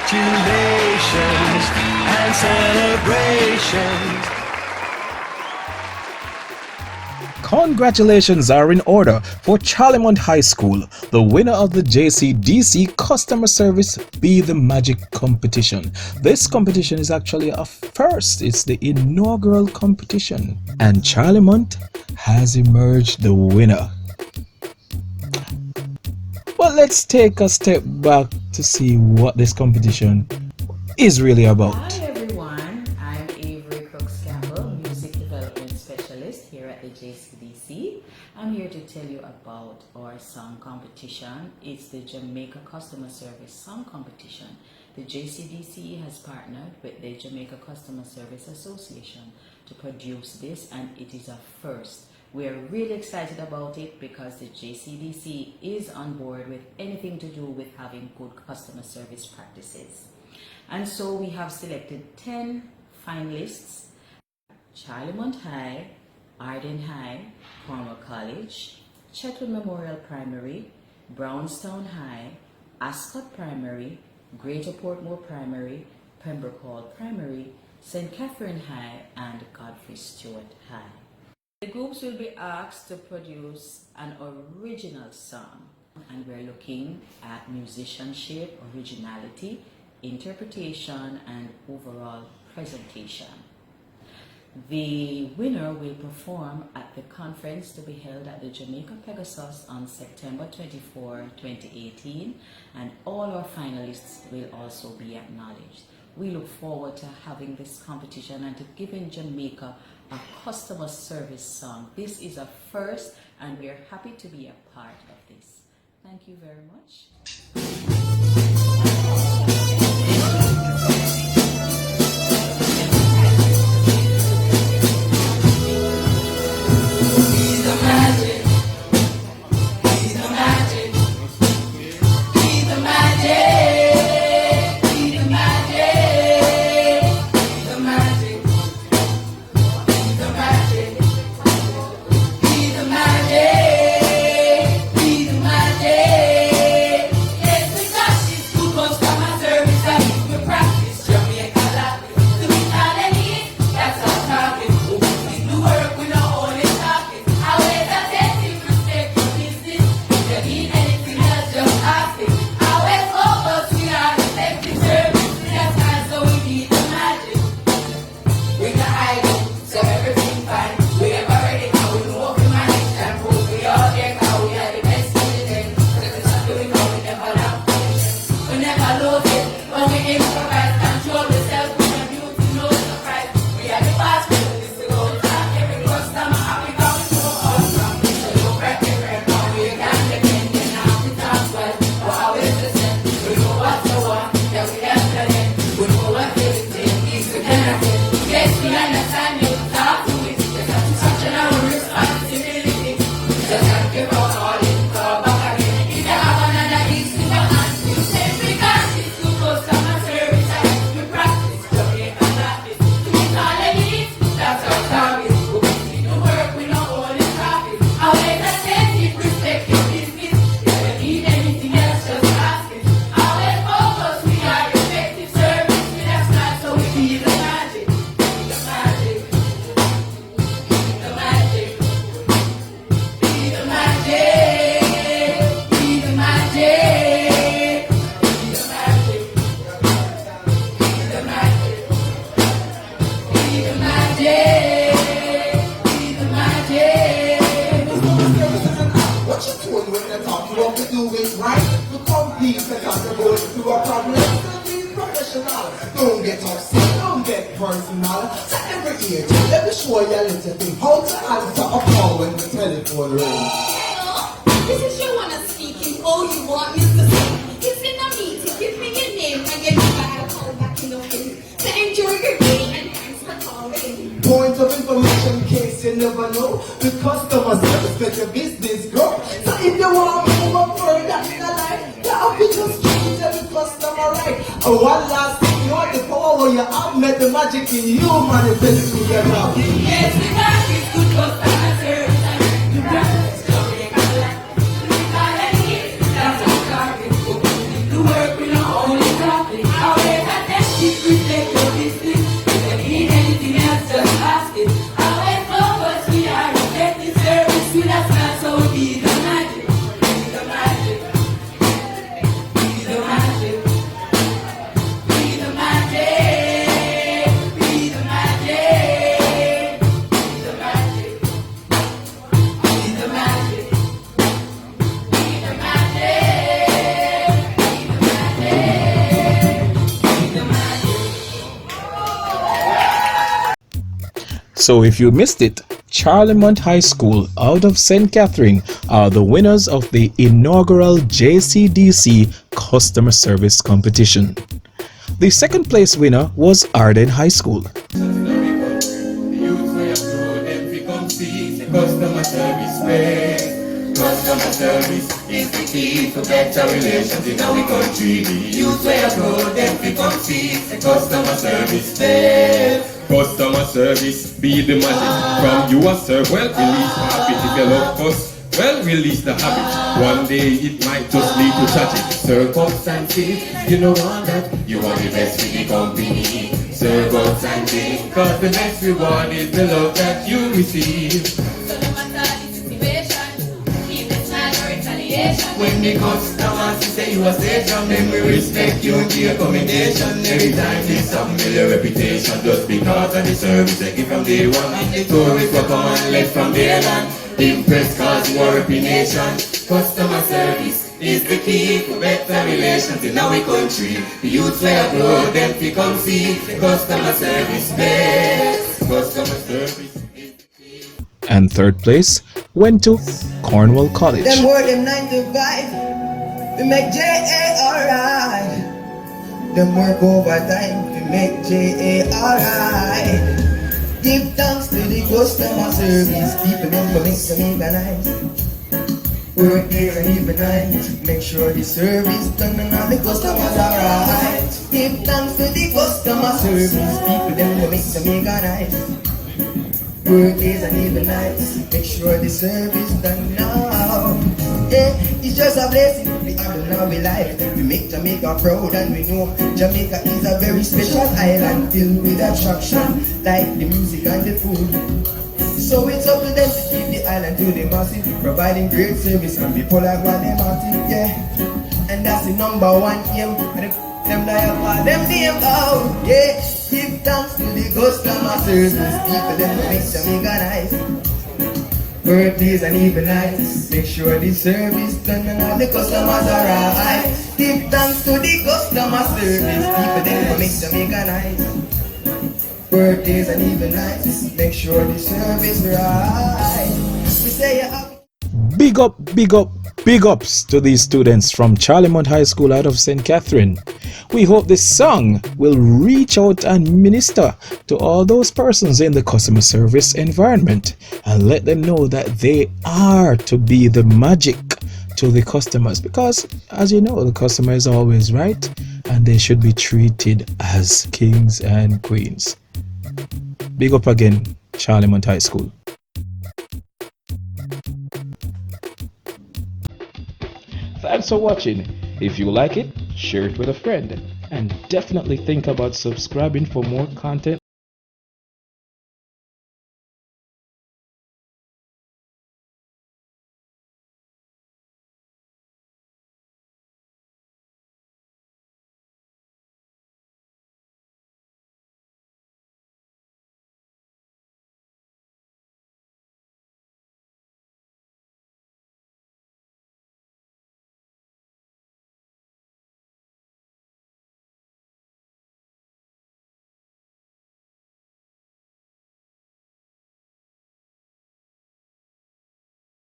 congratulations and celebrations. Congratulations are in order for Charlemont High School, the winner of the JCDC Customer Service Be the Magic competition. This competition is actually a first. It's the inaugural competition, and Charlemont has emerged the winner. Well, let's take a step back to see what this competition is really about. Hi everyone, I'm Avery Crooks-Campbell, Music Development Specialist here at the JCDC. I'm here to tell you about our song competition. It's the Jamaica Customer Service Song Competition. The JCDC has partnered with the Jamaica Customer Service Association to produce this, and it is a first. We're really excited about it because the JCDC is on board with anything to do with having good customer service practices. And so we have selected 10 finalists: Charlemont High, Arden High, Cornwall College, Chetwood Memorial Primary, Brownstown High, Ascot Primary, Greater Portmore Primary, Pembroke Hall Primary, St. Catherine High, and Godfrey Stewart High. The groups will be asked to produce an original song, and we're looking at musicianship, originality, interpretation, and overall presentation. The winner will perform at the conference to be held at the Jamaica Pegasus on September 24, 2018, and all our finalists will also be acknowledged. We look forward to having this competition and to giving Jamaica a customer service song. This is a first, and we are happy to be a part of this. Thank you very much. Don't get upset, don't get personal. So every ear, let me show you a little thing. How to answer a call when the telephone rings. Hello, this is your one speaking. Oh, you want me to sing? It's in a meeting, give me your name and get you back a call back in the face. So enjoy your day and thanks for calling. Point of information in case you never know. The customer service let your business grow. So if you want to move up further in the life, you have to just treat every customer right. And one last thing, you want the power where you have met the magic in you manifest in your love. Yes, we got this good customer service. You got this Jamaica life. We got it, that's our target. The work we not only talk it. So if you missed it, Charlemont High School out of St. Catherine are the winners of the inaugural JCDC Customer Service Competition. The second place winner was Arden High School. Customer service is the key to better relations in our country. The youth where grow, them become see the customer service there. Customer service be the magic. From you a serve, well, release the habit. If you love us, well, release the habit. One day it might just lead to tragic circumstances. You know what that you are the best for the company. Circumstances, cause the next reward is the love that you receive. When the customers say you are station, then we respect you and give commendation. Every time there's some your reputation, just because of the service they give from day one. And the tourists will come and left from their land. Impressed cause you are reputation. Customer service is the key for better relations in our country. The youths where grow, them fi come see the customer service best. Customer service. And third place went to Cornwall College. Them work them 9 to 5. We make JA alright. Them work overtime. We make JA alright. Give thanks to the customer service. People them go make Jamaica nice. Work days and even nights. Make sure the service done and all the customers alright. Give thanks to the customer service. People them go make Jamaica nice. Work days and even nights, make sure the service done now. Yeah, it's just a blessing we have in our life. We make Jamaica proud and we know Jamaica is a very special island filled with attraction, like the music and the food. So it's up to them to keep the island to the massive, providing great service and people like what them are think, yeah. And that's the number one aim. Them like what them name out, yeah. Give thanks to the customer service. People them make Jamaica nice. Birthdays and even nights. Make sure the service done and all the customers are right. Give thanks to the customer service. People them make Jamaica nice. Birthdays and even nights. Make sure the service right. We say you're happy. Big up, big up, big ups to these students from Charlemont High School out of St. Catherine. We hope this song will reach out and minister to all those persons in the customer service environment and let them know that they are to be the magic to the customers, because as you know, the customer is always right and they should be treated as kings and queens. Big up again, Charlemont High School. Thanks for watching. If you like it, share it with a friend. And definitely think about subscribing for more content